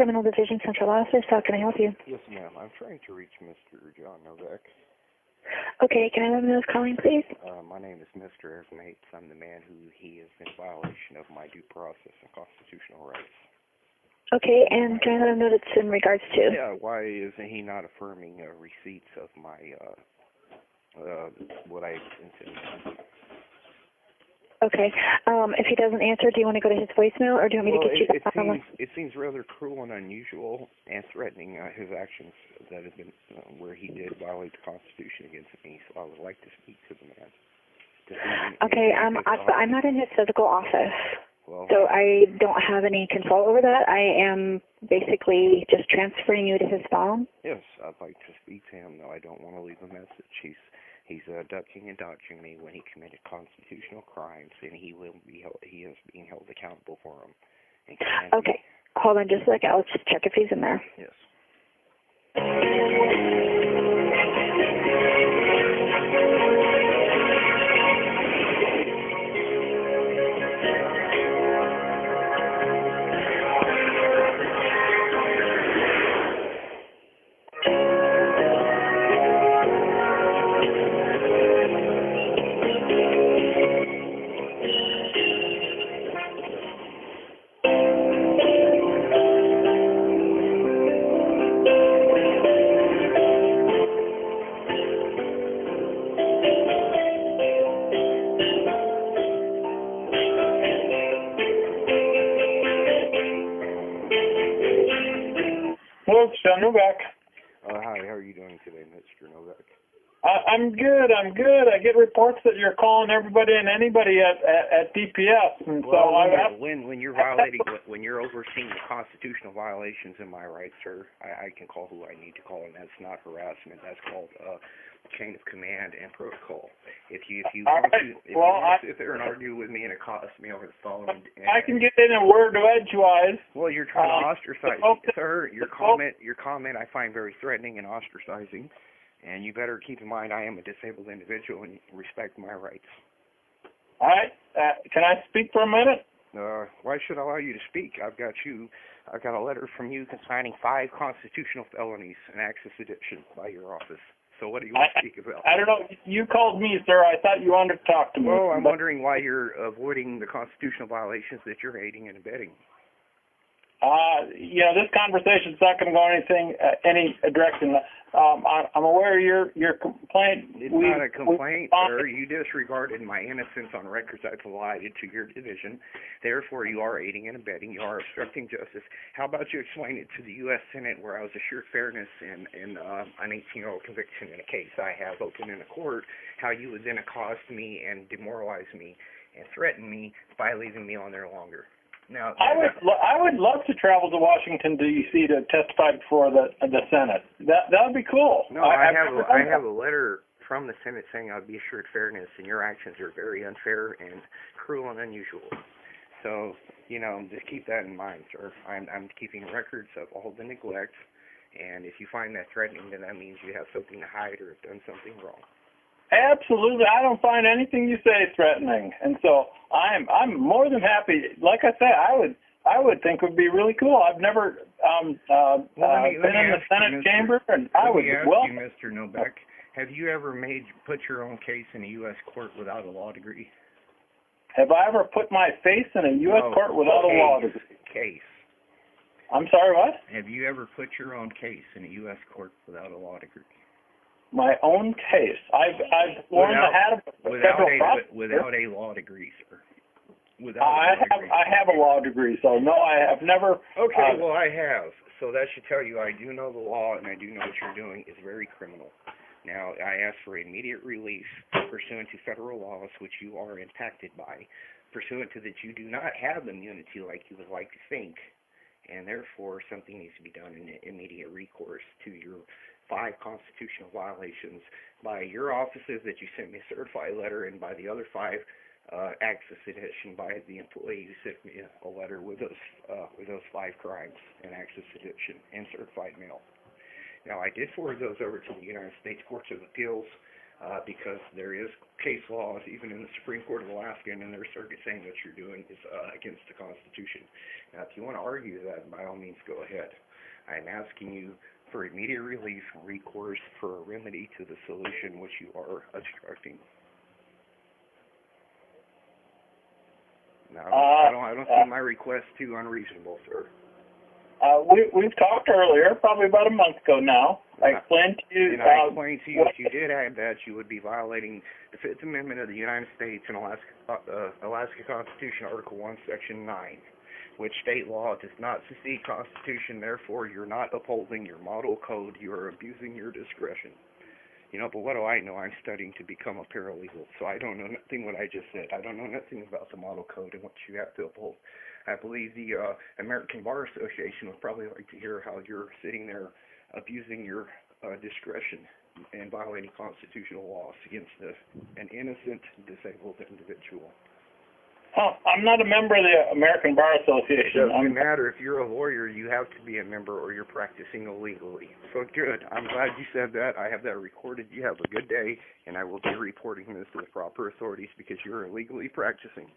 Criminal Division Central Office. How can I help you? Yes, ma'am. I'm trying to reach Mr. John Novak. Okay, can I let him know who's calling, please? My name is Mr. Mates. I'm the man who he is in violation of my due process and constitutional rights. Okay, and can I let him know what it's in regards to? Yeah, why isn't he not affirming receipts of my, what I intended? Okay, if he doesn't answer, do you want to go to his voicemail, or do you want me to get you back on? It seems rather cruel and unusual and threatening, his actions that have been, where he did violate the Constitution against me, so I would like to speak to the man. Okay, I'm not in his physical office, well, so I don't have any control over that. I am basically just transferring you to his phone. Yes, I'd like to speak to him, though I don't want to leave a message. He's ducking and dodging me when he committed constitutional crimes, and he is being held accountable for them. Okay, hold on just a second. I'll just check if he's in there. Yes. Hello, it's John Novak. Hi, how are you doing today, Mr. Novak? I'm good. I get reports that you're calling everybody and anybody at DPS, and well, so when you're violating, when you're overseeing the constitutional violations in my rights, sir, I can call who I need to call, and that's not harassment. That's called chain of command and protocol. If you want to sit there and argue with me and it costs me over the phone, I can get in a word of edgewise. Well, you're trying to ostracize me, sir. Your comment I find very threatening and ostracizing. And you better keep in mind I am a disabled individual and respect my rights. All right. Can I speak for a minute? Why should I allow you to speak? I've got a letter from you concerning 5 constitutional felonies and access addiction by your office. So what do you want to speak about? I don't know. You called me, sir. I thought you wanted to talk to me. Well, I'm wondering why you're avoiding the constitutional violations that you're aiding and abetting. This conversation's not going to go any direction. I'm aware of your complaint. It's not a complaint, sir. You disregarded my innocence on records I provided to your division. Therefore, you are aiding and abetting. You are obstructing justice. How about you explain it to the U.S. Senate, where I was assured fairness in an 18-year-old conviction in a case I have open in a court, how you would then accost me and demoralize me and threaten me by leaving me on there longer. Now, I would love to travel to Washington, D.C. to testify before the Senate. That would be cool. No, I have a letter from the Senate saying I'd be assured fairness, and your actions are very unfair and cruel and unusual. So, just keep that in mind, sir. I'm keeping records of all the neglect, and if you find that threatening, then that means you have something to hide or have done something wrong. Absolutely, I don't find anything you say threatening, and so I'm more than happy. Like I say, I would think it would be really cool. I've never been in the Senate chamber, and I would welcome. Let me ask you, Mr. Novak, have you ever put your own case in a U.S. court without a law degree? Have I ever put my face in a U.S. court without a law degree? Case. I'm sorry, what? Have you ever put your own case in a U.S. court without a law degree? My own case. I've worn the hat of a federal prosecutor. Without a law degree, sir. I have a law degree, so no, I have never. Okay, well, I have. So that should tell you I do know the law and I do know what you're doing is very criminal. Now, I ask for immediate release pursuant to federal laws, which you are impacted by, pursuant to that you do not have immunity like you would like to think, and therefore something needs to be done in immediate recourse to your 5 constitutional violations by your offices that you sent me a certified letter, and by the other 5 access addiction by the employee who sent me a letter with those 5 crimes and access addiction and certified mail. Now, I did forward those over to the United States Courts of Appeals. because there is case laws, even in the Supreme Court of Alaska and in their circuit, saying what you're doing is against the Constitution. Now, if you want to argue that, by all means, go ahead. I'm asking you for immediate relief, recourse for a remedy to the solution which you are obstructing. Now, I don't see my request too unreasonable, sir. We've talked earlier, probably about a month ago now. I explained to you. And I explained to you if you did add that, you would be violating the Fifth Amendment of the United States and Alaska Constitution, Article 1, Section 9, which state law does not secede Constitution. Therefore, you're not upholding your model code. You are abusing your discretion. You know, but what do I know? I'm studying to become a paralegal, so I don't know nothing what I just said. I don't know nothing about the model code and what you have to uphold. I believe the American Bar Association would probably like to hear how you're sitting there abusing your discretion and violating constitutional laws against an innocent, disabled individual. I'm not a member of the American Bar Association. It doesn't matter. If you're a lawyer, you have to be a member or you're practicing illegally. So good. I'm glad you said that. I have that recorded. You have a good day, and I will be reporting this to the proper authorities because you're illegally practicing.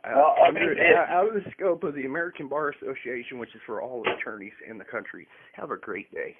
Out of the scope of the American Bar Association, which is for all attorneys in the country. Have a great day.